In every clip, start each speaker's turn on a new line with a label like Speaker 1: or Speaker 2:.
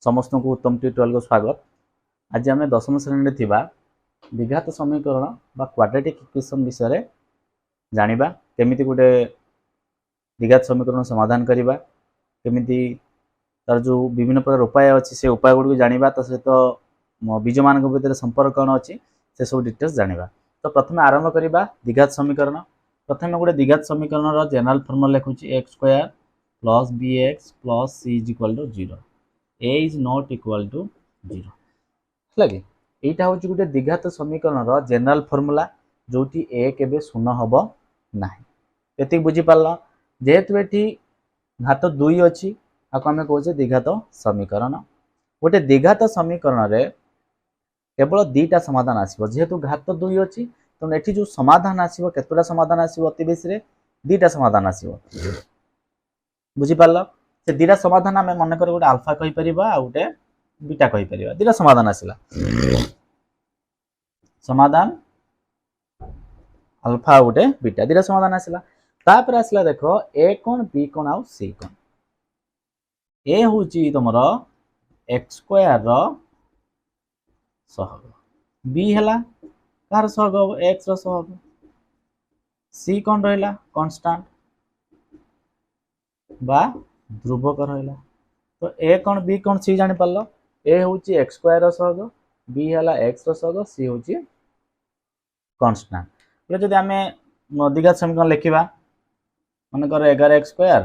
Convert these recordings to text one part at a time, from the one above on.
Speaker 1: समस्त को उत्तम ट्यूटोरियल को स्वागत। आज आम दशम श्रेणी थिबा द्विघात समीकरण बा क्वाड्रेटिक इक्वेशन विषय रे जानिबा केमिति गोटे द्विघात समीकरण समाधान करिबा केमिति तार जो विभिन्न प्रकार उपाय अछि से उपाय गुड को जानिबा त सहित बीज मान भितर संपर्क कौन अछि से सब डिटेल्स जानिबा। तो प्रथम आरंभ करिबा द्विघात समीकरण। प्रथम गोटे द्विघात समीकरण रो जनरल फॉर्मूला लिखुची x square plus bx plus c is equal to 0 a is not equal to 0 लगे एटा होची गोटे द्विघात समीकरण रो जनरल फार्मूला जोटी a केबे शून्य हबो नाही। एति बुझी पारला जेहेतु एठी घात 2 अछि आको हमें कहूचे द्विघात समीकरण। गोटे द्विघात समीकरण रे केवल दुईटा समाधान आसीबो जेहेतु घात 2 अछि तो एठी जो समाधान आसीबो केतोटा समाधान आसीबो अति बेसी रे दुईटा समाधान आसीबो। बुझी पारला से दुईटा समाधान आमे मन कर गोटे अल्फा कहि परिबा आ गोटे बीटा कहि परिबा। दुईटा समाधान आसिला समाधान अल्फा गोटे बीटा दुईटा समाधान आसिला। तापर आसिला देखो a cone b cone uh c cone. a होची तमरो x स्क्वायर रो सहग b हला कार सहग x रो सहग c कोन रहला कांस्टेंट बा ध्रुवक रहला। तो a कोन b कोन c जानि पारलो a होची x स्क्वायर रो सहग b हला x रो सहग c होची कांस्टेंट। ले जदि हमें द्विघात समीकरण लिखिबा मन कर 11x square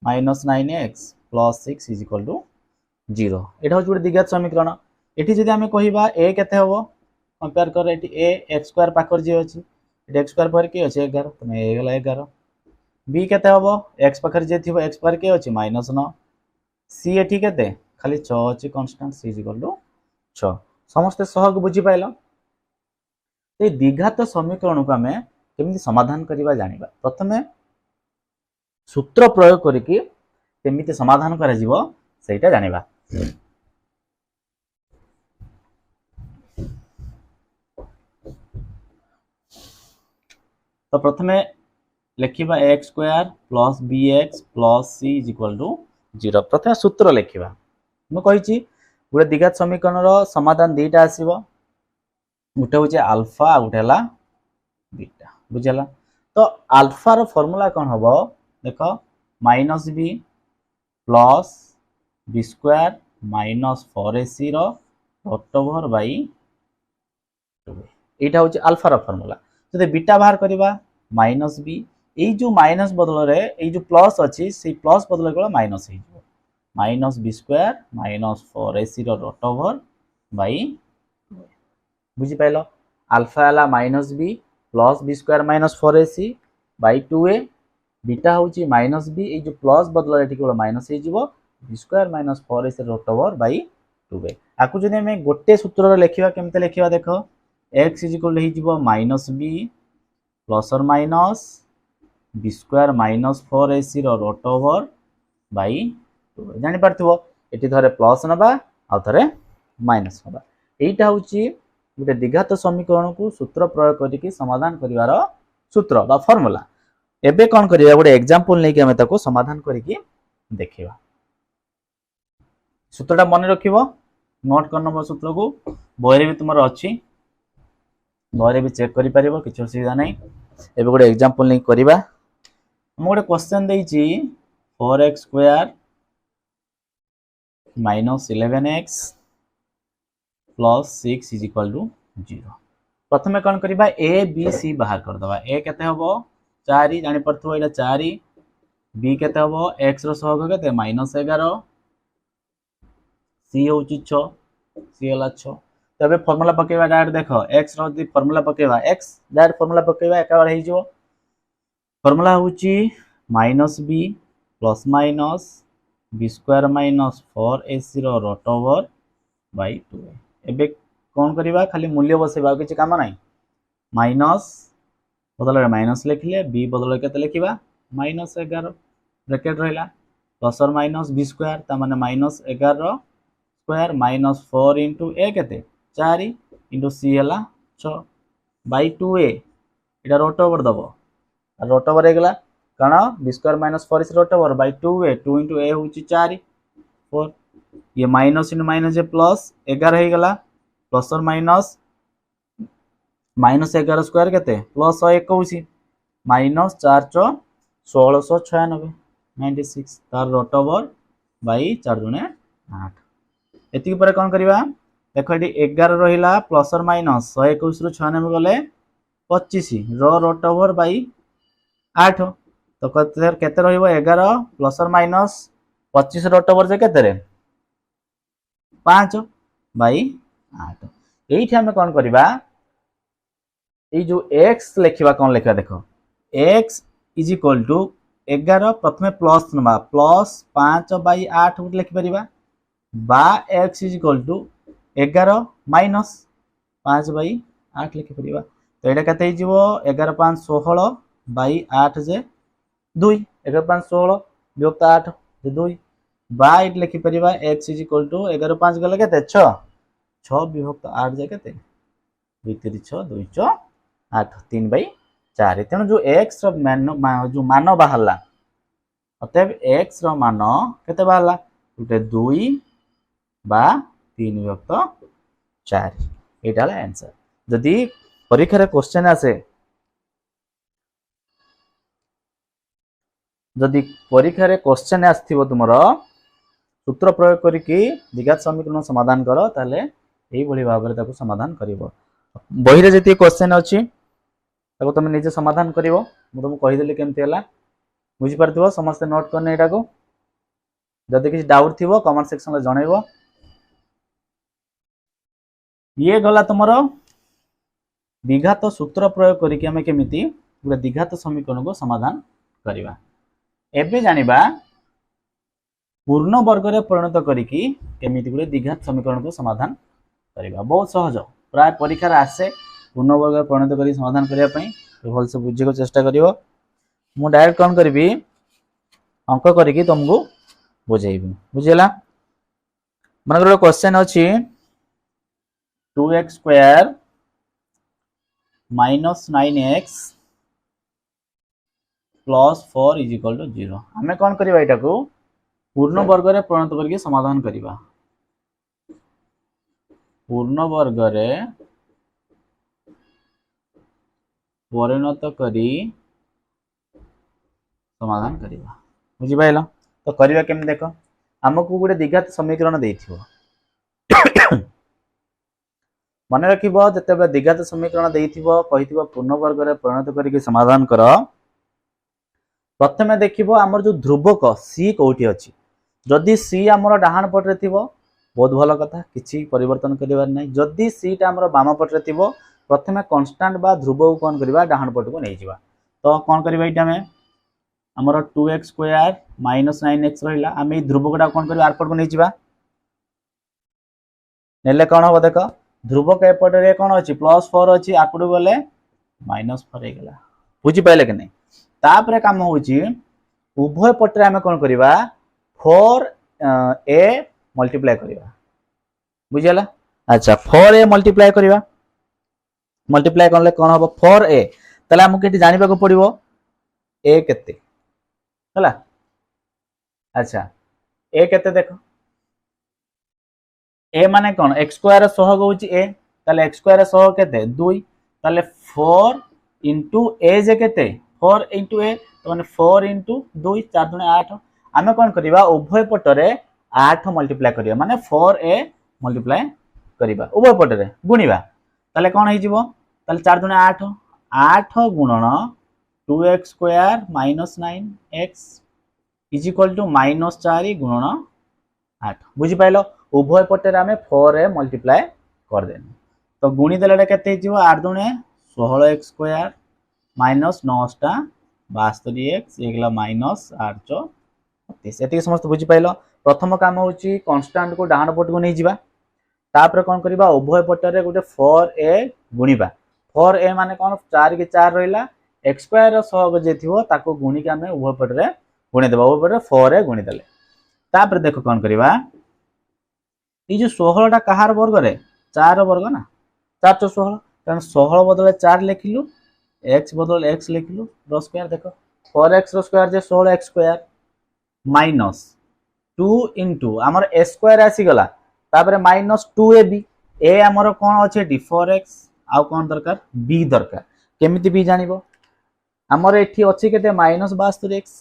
Speaker 1: minus 9x plus 6 is equal to 0 एटा होची गोटे द्विघात समीकरण। एठी जदि हमें कहिबा a केते हबो कंपेयर कर एठी a x स्क्वायर पाकर जे अछि एठी x स्क्वायर पर के अछि 11 तो a गेला 11 b केते हबो x पाकर जे थिबो x पर के अछि -9 c एठी केते खाली 6 अछि constant c is equal to 6 समस्त सहग बुझी पाइलो। ए द्विघात समीकरण को हमें केमिति समाधान करिबा जानिबा। प्रथमे सूत्र प्रयोग करिकि केमिति समाधान करा जिवो सेटा जानिबा। तो प्रथमे लिखिबा x square plus bx plus c is equal to 0। प्रथमे सूत्र लिखिबा म कहिची गोटे द्विघात समीकरण रो समाधान दुईटा आसीबो गोटे होचे अल्फा आ गोटे हला बीटा बुझला। तो अल्फा रो फार्मूला कोन हबो देखो minus b plus b square minus 4ac रो रूट ओवर बाय 2 एटा होचे अल्फा रो फार्मूला। जदि बीटा बाहर करबा माइनस b ए जो माइनस बदल रे ए जो प्लस अछि से प्लस बदल के माइनस हे जो minus b square minus 4ac रो रूट ओवर बाय 2 बुझी पाइलो। अल्फा हला minus b plus b square minus 4ac by 2a beta होची माइनस b ए जो प्लस बदल एठी केवल माइनस हे जिवो b square minus 4ac root over by 2a। आकु जदि हमें गोटे सूत्र रे लिखिबा केमते लिखिबा देखो x इज इक्वल हे जिवो माइनस b प्लस और minus b square minus 4ac रो रूट ओवर बाय 2 जानि परथिबो एठी थरे प्लस नबा आ थरे माइनस नबा। एटा होची गोटे द्विघात समीकरण को सूत्र प्रयोग करिकि समाधान करिवार सूत्र बा फार्मूला। एबे कोन करिया गोटे एग्जांपल नै कि हमें ताको समाधान करिकि देखिबा। सूत्रटा मन रखिबो नोट कर नबो सूत्र को बहिरे भी तुमर अछि बहिरे भी चेक करि परिबो किछ असुविधा नै। एबे गोटे एग्जांपल नै करिबा हम गोटे क्वेश्चन देइछि 4x square minus 11x plus 6 is equal to 0। प्रथमे कोन करिबा a b c बाहर कर दबा। a केते हबो 4 जानि परथो एटा 4 b केते हबो x रो सहग केते -11 c होची 6 c हला 6। तबे फार्मूला पकेबा डायरेक्ट देखो x रो दी फार्मूला पकेबा x डायरेक्ट फार्मूला पकेबा एका बार हे जो फार्मूला होची -b plus minus b square minus 4ac रो रूट ओवर बाय 2 एबे कोन करिबा खाली मूल्य बसेबा किछ काम नै माइनस बदल रे माइनस लिखले b बदल केते लिखिबा -11 ब्रैकेट रहला प्लस और माइनस b स्क्वायर ता माने -11 रो स्क्वायर माइनस 4 इनटू a केते 4 इनटू c हला 6 बाय 2a एटा रूट ओवर दबो रूट ओवर हेगला कारण b square minus 4 is root over by 2a 2 into a होची 4 4 ये माइनस इन माइनस प्लस 11 हो गला प्लस और माइनस माइनस 11 स्क्वायर केते प्लस 21 माइनस 4 × 1696 96 तार रोट ओवर बाई 4 × 8 एति पर कोन करबा देखो एटी 11 रहिला प्लस और माइनस 121 रु 96 गले 25 रो रोट ओवर बाई 8 तो केते रहइबो 11 प्लस और माइनस 25 रोट ओवर जे केते रे 5 बाई 8 एठी हमें कोन करबा ये जो x लिखा कौन लिखा देख x इज इक्वल टू 11 प्रथम प्लस ना प्लस 5/8 गोटे लिखिपर बा x is equal to 11 minus 5/8 लिखिपर तो यहाँ के 11 5 16 बाई 8 जे 2 11 5 16 विभक्त 8 जे 2 बा ये लिखिपर x इज इक्वल टू 11 5 गले के 6 6 विभक्त 8 जे के 2 3 6 2 6 8 3/4 तेणु जो x जो मान बाहर अतएव x मान केते बाहर गोटे 2 बा 3 विभक्त 4 एटा हला आंसर जदि परीक्षा रे क्वेश्चन आसे जदि परीक्षा रे क्वेश्चन आस्थिबो तुमरो सूत्र प्रयोग करिकि द्विघात समीकरण समाधान करो ताले एई भली भाबरे ताको समाधान करिवो बही रे जति क्वेश्चन अछि ताको तुम निजे समाधान करिवो मु तुमको कहि देली केमति हला बुझि परथिबो समस्त नोट करने एटा को जदि किछ डाउट थिबो कमेंट सेक्शन में जणाइबो ये गला तुमरो द्विघात सूत्र प्रयोग करिकि हमें केमिति पूरा द्विघात समीकरण को समाधान करिवा एबे जानिबा पूर्ण वर्ग रे परिणत करिकि केमिति गुले द्विघात समीकरण को समाधान करिवा बहुत सहज प्राय परीक्षा रे आसे पूर्ण वर्ग परिणत करी समाधान करिया पई तो भल से बुझे को चेष्टा करिवो मु डायरेक्ट कोन करबी अंक करिकि तुमको बुझेइबी बुझिला मन क्वेश्चन अछि 2x square minus 9x plus 4 is equal to 0 हमें कौन करबा एटा को पूर्ण वर्ग रे परिणत करके समाधान करबा पूर्ण वर्ग रे परिणत करी समाधान करबा बुझि पाइलो तो करबा केम देखो हमकु गुडे द्विघात समीकरण देइथिबो मन रखिबो जते द्विघात समीकरण देइथिबो कहिथिबो पूर्ण वर्ग रे परिणत करके समाधान कर प्रथमे देखिबो हमर जो ध्रुवक c कोठी अछि जदि c हमर डाहाण पट रे थिबो बहुत भलो कथा किछि परिवर्तन करिवार नै जदि c टा हमर बाम पट रे थिबो प्रथमे कांस्टेंट बा ध्रुव को कोन करबा डाहाण पट को नै जिबा तो कोन करबा इटा में हमर 2x स्क्वायर माइनस 9x रहिला आमे ध्रुव कोटा कोन करबा आर पट को नै जिबा नेले कोन हो देखो ध्रुवक एपट रे कोन अछि प्लस 4 अछि आर पट गले माइनस 4 हे गेला बुझि पाइले कि नै तापरे काम होउची उभय पट रे हमें कोन करबा 4a मल्टीप्लाई करबा बुझिला अच्छा 4a मल्टीप्लाई करबा मल्टीप्लाई करले कोन हो 4a तले हमकु केटी जानिबा को पड़िबो a केते हला अच्छा a केते देखो a माने कोन x स्क्वायर सहग होउची a तले x स्क्वायर सहग केते 2 तले 4 a जे केते 4 a तो माने 4 2 4 दुने 8 आमे कोन करबा उभय पट रे 8 मल्टीप्लाई करबा माने 4a मल्टीप्लाई करबा उभय पट रे गुणीबा तले कोन हे जिवो तले 4 दुने 8 8 गुणन 2x square minus 9x is equal to minus 4 गुणन 8 बुझि पाइलो उभय पट रे आमे 4a मल्टीप्लाई कर देन तो गुणी देले केते जिवो 8 दुने 16x स्क्वायर माइनस 9 टा 72x एगला माइनस 8 32 एति समस्त बुझि पाइलो प्रथम काम होची कांस्टेंट को डाहाण पट को नै जिबा तापर कोन करबा उभय पट रे गोटे 4a गुणीबा 4a माने कोन 4 के 4 रहिला x स्क्वायर सहग जे थिवो ताको गुणी के हमें उभय पट रे गुणी देबा उभय पट रे 4a गुणी देले तापर देखो कोन करबा ई जो 16 टा कहार वर्ग रे 4 वर्ग ना 4 * 16 कारण 16 बदले 4 लिखिलु x बदल x लिखिलु रो स्क्वायर देखो 4x रो स्क्वायर जे 16x स्क्वायर माइनस 2 इंटू आमर ए स्क्वायर आसीगला तापर माइनस 2ab ए आमर कौन अच्छे डी 4x आउ कौन दरकार b दरकार केमिति b जानिबो आमर एठी अछि केते माइनस 72x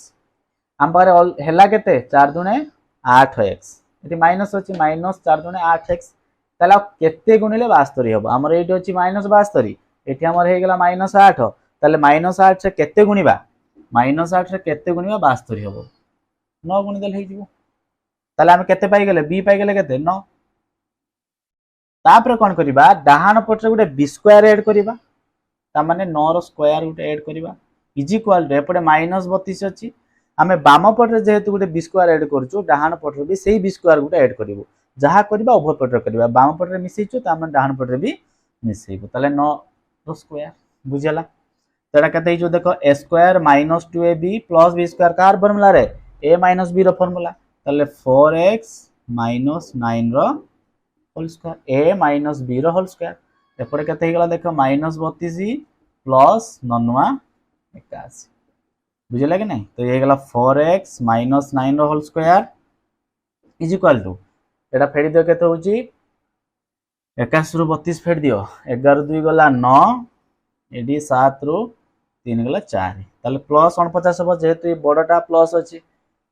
Speaker 1: आम पारे हेला केते 4 दुने 8x एठी माइनस अछि माइनस 4 दुने 8x ताला केते गुणिले 72 हबो आमर एठी अछि माइनस 72 एठी आमर हे गेला माइनस 8 ताले माइनस 8 से केते गुणिबा माइनस 8 से केते गुणिबा 72 हबो 9 गुणि देल हे जिवो ताले हम केते पाई गेले b पाई गेले केते 9 तापर कोन करिबा डाहान पटरे गुटे b स्क्वायर ऐड करिबा ता माने 9 रो स्क्वायर गुटे ऐड करिबा इज इक्वल टू एपटे माइनस 32 अछि आमे बाम पटरे जेहेतु गुटे b स्क्वायर ऐड करछु डाहान पटरे भी सेही b स्क्वायर गुटे ऐड करिवो जहा करिबा उभय पटरे करिबा बाम पटरे मिसेइछु ता माने डाहान पटरे भी मिसेइबो ताले 9 रो स्क्वायर बुझियला तेरा कहते ही जो देखो a square minus 2ab plus b square कार फार्मूला रे a माइनस b रो फार्मूला ताले 4x माइनस 9 रो whole square a minus b रो होल स्क्वायर एपटे कहते ही गला देखो माइनस 32 प्लस 9 81 बुझिला कि नहीं तो ये गला 4x माइनस 9 रो whole square is equal to एटा फेडी दियो केते होची 81 रु 32 फेड दियो 11 2 गला 9 एडी 7 रु 3 गला 4 ताले प्लस 49 हो जेहेतु बड़टा प्लस अछि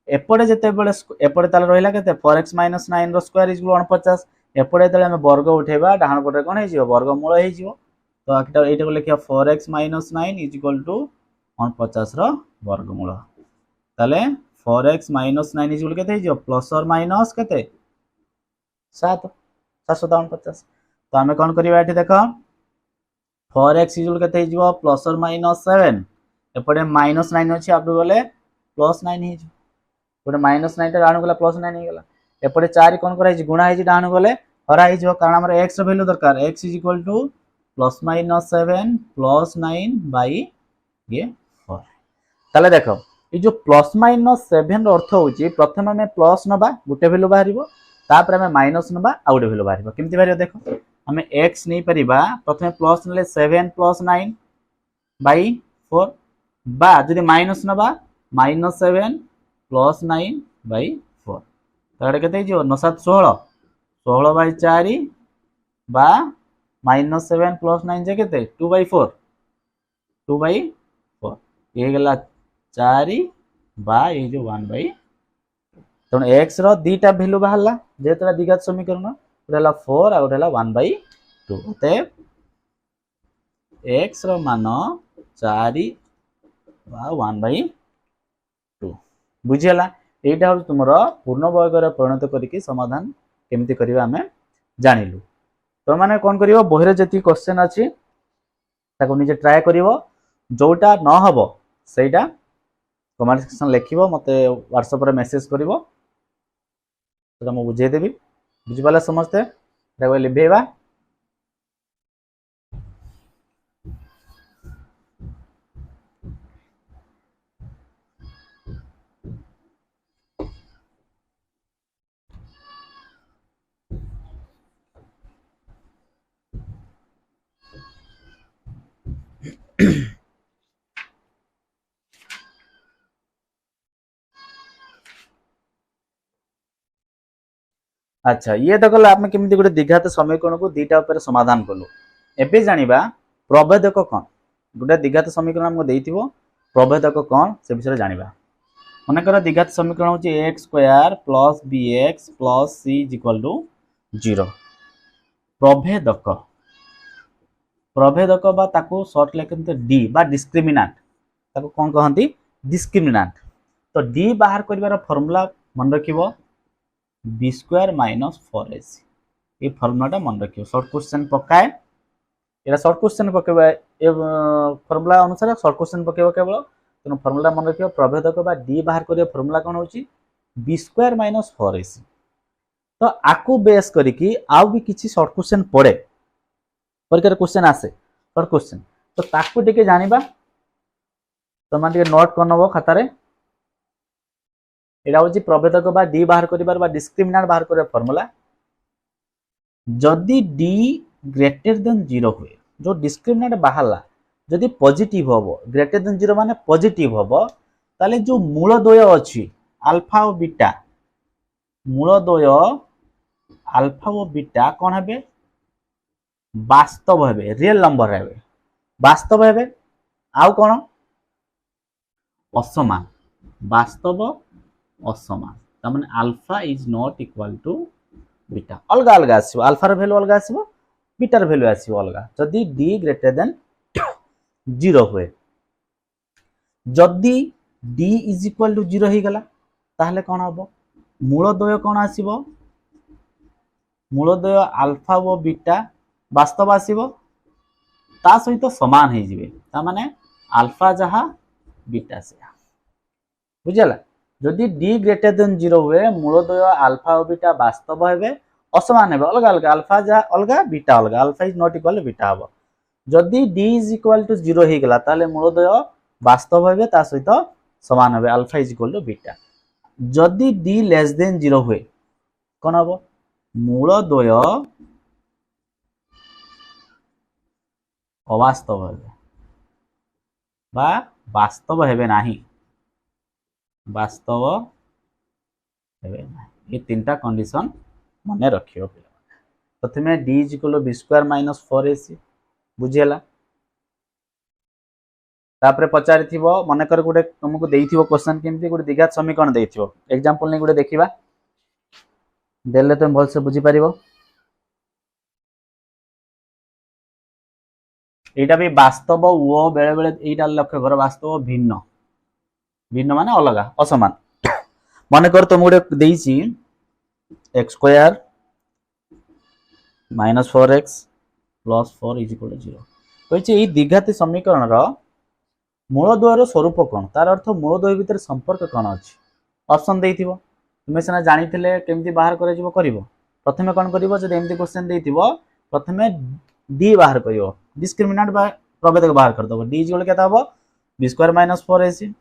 Speaker 1: एपटे जते बेले एपटे ताले रहिला केते 4x - 9 रो स्क्वायर इज 49 एपटे ताले हम वर्ग उठेबा डाहान पटे कोन हे जिवो वर्ग मूल हे जिवो तो आकिटा एटा को लिखिया 4x - 9 इज इक्वल टू 49 रो वर्ग मूल ताले 4x - 9 इज इक्वल केते हे जिवो प्लस और माइनस केते 7 749 तो हमें कोन करिबा एठी देखो 4x इज इक्वल केते हे जिवो प्लस और माइनस 7 एपटे माइनस 9 अछि आपु गले प्लस 9 हे जिवो गोटे माइनस 9 डाणु गला प्लस 9 हे गला एपटे 4 कोन करा छि गुणा हे छि डाणु गले हरा हे जिवो कारण हमर x रो वैल्यू दरकार x is equal to plus minus 7 plus 9 by ये 4 ताले देखो ये जो प्लस माइनस 7 रो अर्थ होची प्रथम हमें प्लस नबा गुटे वैल्यू बाहरिबो तापर हमें माइनस नबा आ गुटे वैल्यू बाहरिबो केमति बाहरिबो देखो हमें x नै परिबा प्रथम प्लस नले 7 प्लस 9 बाय 4 बा जदि माइनस नबा माइनस 7 प्लस 9 बाय 4 तारे केते जो 9 7 16 16 बाय 4 बा माइनस 7 प्लस 9 जे केते 2 बाय 4 2 बाय 4 ये गला 4 बा ये जो 1 बाय तण x रो दीटा वैल्यू बाहरला जेतरा द्विघात समीकरण उठला 4 आ उठला 1 बाय 2 ते x रो मान 4 बा 1 बाय 2 बुझियला एटा हो तुमरो पूर्ण वर्ग रे परिणत करिकि समाधान केमिति करिवा हमें जानिलु तो माने कोन करिवो बहिरे जति क्वेश्चन अछि ताको निजे ट्राई करिवो जोटा न हबो सेटा कमेंट सेक्शन लिखिवो मते WhatsApp रे मेसेज करिवो तो हम बुझे देबी बुझिबाला समझते ताको लिभेबा अच्छा ये तो गला आपने केमिति गुटे द्विघात समीकरण को दीटा ऊपर समाधान कलु एबे जानिबा प्रभेदक कोन गुटे द्विघात समीकरण हमको देइथिबो प्रभेदक कोन से विषय जानिबा मने कर द्विघात समीकरण होची x² + bx + c = 0 प्रभेदक प्रभेदक बा ताको शॉर्ट लेखनते d बा डिस्क्रिमिनेंट ताको कोन कहंती डिस्क्रिमिनेंट तो d बाहर करिवार फार्मूला मन रखिबो b स्क्वायर माइनस 4ac ये फार्मूलाटा मन रखियो शॉर्ट क्वेश्चन पकाए एरा शॉर्ट क्वेश्चन पकेबा ए फार्मूला अनुसार शॉर्ट क्वेश्चन पकेबा केवल तनो फार्मूला मन रखियो प्रभेदक बा d बाहर करियो फार्मूला कोन होची b स्क्वायर माइनस 4ac तो आकु बेस करिकि आउ भी किछि शॉर्ट क्वेश्चन पड़े परिकर क्वेश्चन आसे शॉर्ट क्वेश्चन तो ताकु टिके जानिबा तो मान टिके नोट करनबो खाता रे एटा होची प्रभेदक बा d बाहर करिबार बा डिस्क्रिमिनेंट बाहर करिया फार्मूला जदी d ग्रेटर देन 0 हुए जो डिस्क्रिमिनेंट बाहरला जदी पॉजिटिव होबो ग्रेटर देन 0 माने पॉजिटिव होबो ताले जो मूल द्वय अछि अल्फा और बीटा मूल द्वय अल्फा और बीटा कौन हे वास्तव हे रियल नंबर हे वास्तव हे आउ कौन असमान वास्तव असमान तमाने alpha is not equal to beta अलग अलग आसीबो अल्फा र वैल्यू अलग आसीबो बीटा र वैल्यू आसीबो अलग जदी d ग्रेटर देन 0 हुए जदी d इज इक्वल टू 0 ही गला ताहले कोन हबो मूल द्वय कोन आसीबो मूल द्वय अल्फा और बीटा वास्तव आसीबो ता सहित समान हे जिवे ता माने अल्फा जहा बीटा से बुझला जदि d ग्रेटर देन 0 हुए मूल द्वय अल्फा और बीटा वास्तव हेबे असमान हेबे अलग अलग अल्फा जहा अलग बीटा अलग alpha is not equal to beta हबो जदि d इज इक्वल टू 0 हे गला ताले मूल द्वय वास्तव हेबे ता सहित समान हेबे alpha is equal to beta जदि d लेस देन 0 हुए कोन हबो मूल द्वय अवास्तव हेबे बा वास्तव हेबे नाही वास्तव हेबे नाही ये तीनटा कंडीशन मने रखियो प्रथमे d is equal to b square minus 4ac बुझियला तापरे पचारि थिबो मने कर गुडे तुमको देइथिबो क्वेश्चन केमती गुडे द्विघात समीकरण देइथिबो एग्जांपल नै गुडे देखिबा देले तुम भल से बुझी पारिबो एटा भी वास्तव वो बेले बेले एटा लक्ष्य कर वास्तव भिन्न भिन्न माने अलग असमान मने कर तुम गुडे देइछि x square minus 4x plus 4 is equal to 0 कहिछि ए द्विघाती समीकरण रो मूल द्वयर स्वरूप कौन तार अर्थ मूल द्वय भितर संपर्क कौन अच्छी ऑप्शन देइथिबो तुमे सेना जानिथिले केमती बाहर करे जिवो करिवो प्रथमे कोन करिवो जदि एमती क्वेश्चन देइथिबो प्रथमे d बाहर करिवो डिस्क्रिमिनेंट बा प्रभेदक बाहर कर दबो d इक्वल केता हबो b square minus 4ac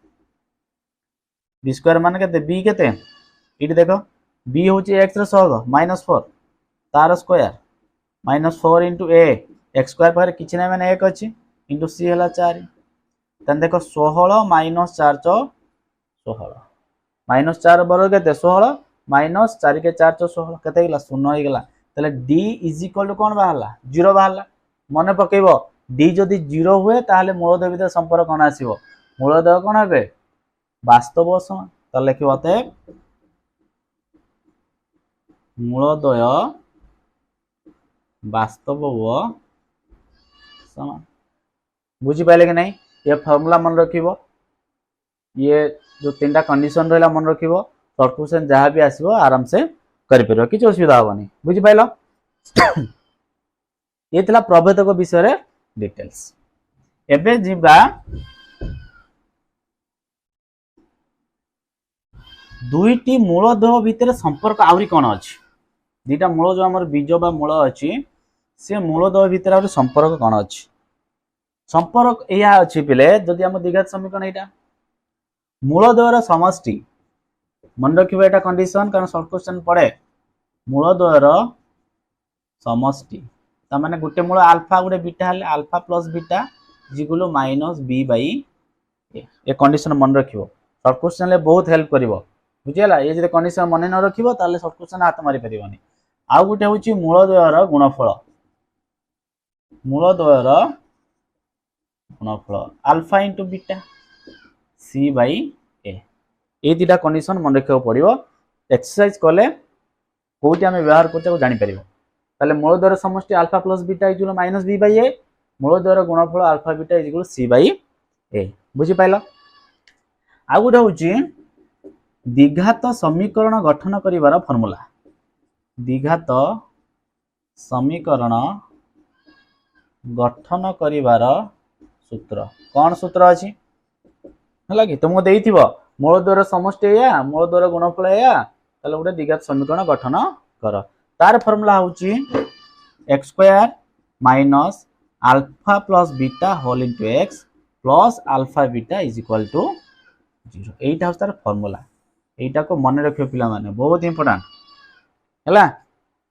Speaker 1: b square माने केते b केते इटी देखो b होची x रो सहग माइनस 4 तार square minus 4 into a x square पर किछि नै माने 1 अछि इनटू c हला 4 तन देखो 16 माइनस 4 चो 16 माइनस 4 वर्ग केते 16 माइनस 4 के 4 चो 16 केते गेला 0 हो गेला तले d इज इक्वल टू कोन बाहरला 0 बाहरला मने पकेइबो d जदी 0 हुए ताहले मूल द्वय भीतर संपर्क कोन आसीबो मूल द्वय कोन हेबे वास्तव समान त लिखिबो ते मूल द्वय वास्तव व समान बुझी पाइले कि नहीं ये फॉर्मूला मन रखिबो ये जो तीनटा कंडीशन रहला मन रखिबो शॉर्ट क्वेश्चन जहां भी आसीबो आराम से करि परबो किछ असुविधा होबनी बुझी पाइलो ये तला प्रभेदक विषय रे डिटेल्स एबे जिबा दुईटी मूल द्वय भितर संपर्क आउरी कोन अछि दुईटा मूल जो हमर बीज बा मूल अछि से मूल द्वय भितर आउरी संपर्क कोन अछि संपर्क या अच्छी पिले जदि हम द्विघात समीकरण एटा मूल द्वयर समष्टि मन रखिबो एटा कंडीशन कारण शॉर्ट क्वेश्चन पड़े मूल द्वयर समष्टि ता माने गुटे मूल अल्फा गुटे बीटा हले अल्फा प्लस बीटा जिगुलो माइनस b बाई a ए कंडीशन मन रखिबो शॉर्ट क्वेश्चन ले बहुत हेल्प करिवो बुझियला ये जे कंडीशन मन न रखिबो ताले शॉर्ट क्वेश्चन हाथ मारी परिबोनी आ गुटे होची मूल द्वयर गुणफल मूल द्वयर गुणफल alpha into beta c by a ए दिटा कंडीशन मन रखियो पड़िबो एक्सरसाइज कले कोठी हमें व्यवहार करते जानि परिबो ताले मूल द्वयर समष्टि alpha plus beta equal minus b by a मूल द्वयर गुणफल alpha beta equal c by a बुझी पाइलो आ गुडा होची द्विघात समीकरण गठन करिवार फार्मूला द्विघात समीकरण गठन करिवार सूत्र कौन सूत्र अछि हला कि तुमको देइथिबो मूल द्वयर समष्टि या मूल द्वयर गुणफल या तले उडे द्विघात समीकरण गठन कर तार फार्मूला होची x square minus alpha plus beta whole into x plus alpha beta is equal to 0 एटा होस तार फार्मूला एटा को मन रखियो पिला माने बहुत इंपोर्टेंट हला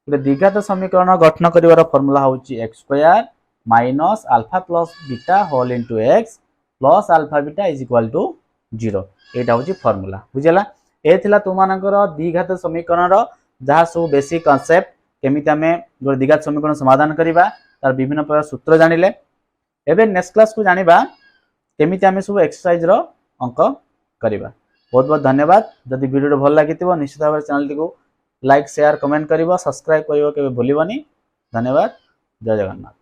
Speaker 1: उडे द्विघात समीकरण गठन करिवार फार्मूला होची x square minus alpha plus beta whole into x plus alpha beta is equal to 0 एटा होची फार्मूला बुझला ए थिला तुमानकर द्विघात समीकरण जहाँ सब बेसिक कॉन्सेप्ट केमिति आमे जो द्विघात समीकरण समाधान करिबा तार विभिन्न प्रकार सूत्र जानिले। एबे नेक्स्ट क्लास को जानिबा केमिति आमे सब एक्सरसाइज रो अंक करिबा। बहुत बहुत धन्यवाद। जदि वीडियो भल लागिथिबो निश्चित भाव चैनल टी को लाइक शेयर कमेंट करिवो सब्सक्राइब करिवो केबे भूलिबोनी। धन्यवाद। जय जगन्नाथ।